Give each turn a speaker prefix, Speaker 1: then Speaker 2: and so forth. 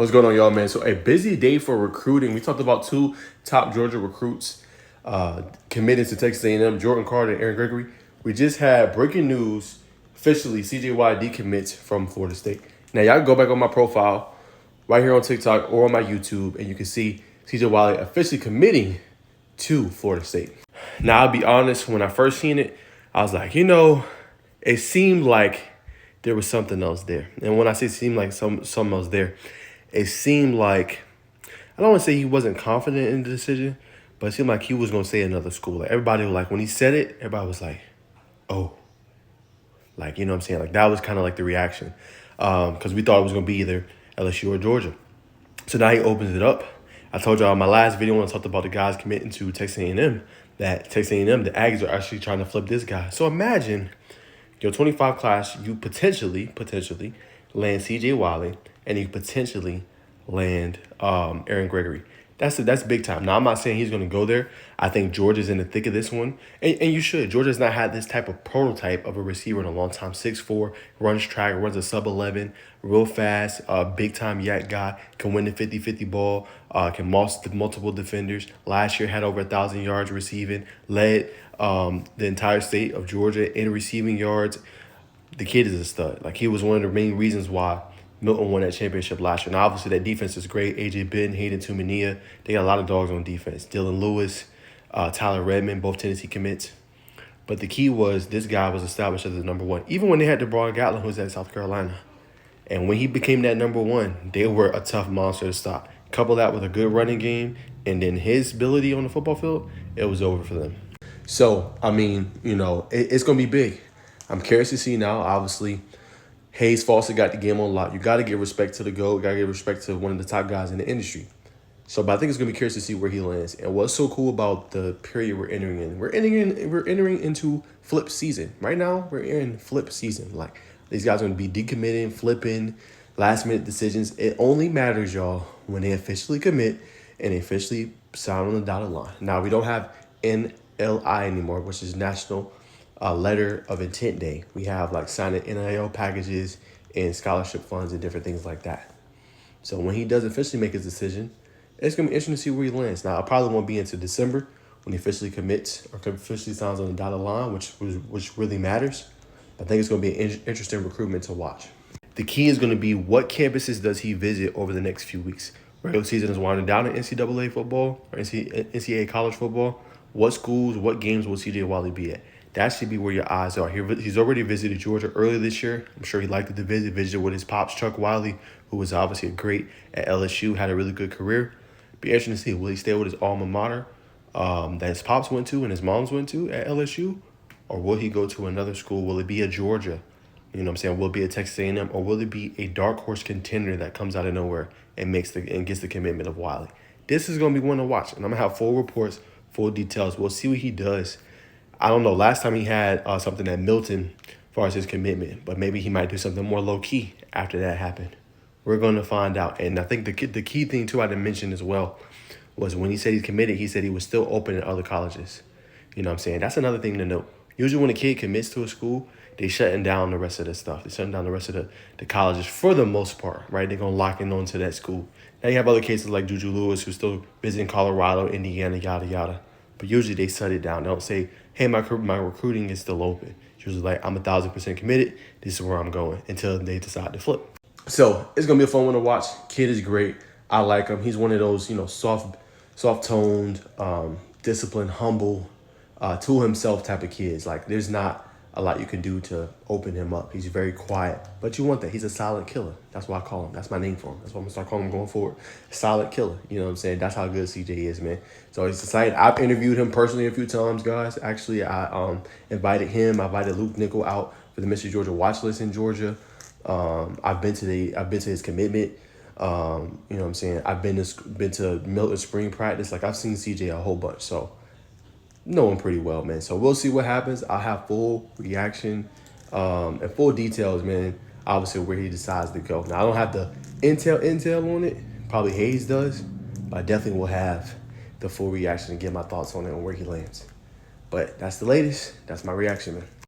Speaker 1: What's going on, y'all, man? So a busy day for recruiting. We talked about two top Georgia recruits committed to Texas A&M, Jordan Carter and Aaron Gregory. We just had breaking news, officially, CJY decommits from Florida State. Now, y'all can go back on my profile right here on TikTok or on my YouTube, and you can see CJ Wiley officially committing to Florida State. Now, I'll be honest, when I first seen it, I was like, it seemed like there was something else there. And when I say seemed like something else there, it seemed like, I don't want to say he wasn't confident in the decision, but it seemed like he was going to say another school. Like everybody was like, when he said it, everybody was like, oh. Like, you know what I'm saying? Like that was kind of like the reaction because we thought it was going to be either LSU or Georgia. So now he opens it up. I told y'all in my last video when I talked about the guys committing to Texas A&M, that Texas A&M, the Aggies are actually trying to flip this guy. So imagine your 25 class, you potentially land CJ Wiley, and you potentially land Aaron Gregory. That's big time. Now, I'm not saying he's going to go there. I think Georgia's in the thick of this one. And you should. Georgia's not had this type of prototype of a receiver in a long time. 6'4", runs track, runs a sub-11, real fast, big-time yak guy, can win the 50-50 ball, can multiple defenders. Last year had over 1,000 yards receiving, led the entire state of Georgia in receiving yards. The kid is a stud. Like, he was one of the main reasons why Milton won that championship last year. Now, obviously, that defense is great. A.J. Ben, Hayden Tumania. They got a lot of dogs on defense. Dylan Lewis, Tyler Redmond, both Tennessee commits. But the key was this guy was established as the number one. Even when they had DeBron Gatlin, who was at South Carolina. And when he became that number one, they were a tough monster to stop. Couple that with a good running game and then his ability on the football field, it was over for them. So, I mean, it's going to be big. I'm curious to see now, obviously. Hayes Fawcett got the game on lock. You got to give respect to the GOAT. You got to give respect to one of the top guys in the industry. So, but I think it's going to be curious to see where he lands. And what's so cool about the period we're entering in? We're entering into flip season. Right now, we're in flip season. Like, these guys are going to be decommitting, flipping, last-minute decisions. It only matters, y'all, when they officially commit and they officially sign on the dotted line. Now, we don't have NLI anymore, which is National Letter of Intent Day. We have like signing NIL packages and scholarship funds and different things like that. So when he does officially make his decision, it's going to be interesting to see where he lands. Now, I probably won't be into December when he officially commits or officially signs on the dotted line, which really matters. I think it's going to be an interesting recruitment to watch. The key is going to be what campuses does he visit over the next few weeks. Regular season is winding down in NCAA football or NCAA college football. What schools, what games will CJ Wiley be at? That should be where your eyes are. He's already visited Georgia earlier this year. I'm sure he liked the visit with his pops, Chuck Wiley, who was obviously a great at LSU, had a really good career. Be interesting to see, will he stay with his alma mater that his pops went to and his moms went to at LSU? Or will he go to another school? Will it be a Georgia? You know what I'm saying? Will it be a Texas A&M? Or will it be a dark horse contender that comes out of nowhere and gets the commitment of Wiley? This is going to be one to watch. And I'm going to have full reports, full details. We'll see what he does. I don't know. Last time he had something at Milton as far as his commitment, but maybe he might do something more low-key after that happened. We're going to find out. And I think the key thing, too, I didn't mention as well was when he said he's committed, he said he was still open at other colleges. You know what I'm saying? That's another thing to note. Usually when a kid commits to a school, they shutting down the rest of the stuff. They're shutting down the rest of the colleges for the most part, right? They're going to lock in onto that school. Now you have other cases like Juju Lewis, who's still visiting Colorado, Indiana, yada, yada. But usually they shut it down. They don't say, hey, my recruiting is still open. It's usually like, I'm 1,000% committed. This is where I'm going until they decide to flip. So it's going to be a fun one to watch. Kid is great. I like him. He's one of those, soft-toned, disciplined, humble, to himself type of kids. Like, there's not a lot you can do to open him up. He's very quiet. But you want that. He's a silent killer. That's what I call him. That's my name for him. That's what I'm going to start calling him going forward. Silent killer. You know what I'm saying? That's how good CJ is, man. So it's exciting. I've interviewed him personally a few times, guys. Actually, I invited him. I invited Luke Nickel out for the Mystery Georgia watch list in Georgia. I've been to his commitment. You know what I'm saying? I've been to Milton spring practice. Like, I've seen CJ a whole bunch. So know him pretty well, man. So we'll see what happens. I'll have full reaction and full details, man, obviously where he decides to go. Now, I don't have the intel on it. Probably Hayes does. But I definitely will have the full reaction and get my thoughts on it and where he lands. But that's the latest. That's my reaction, man.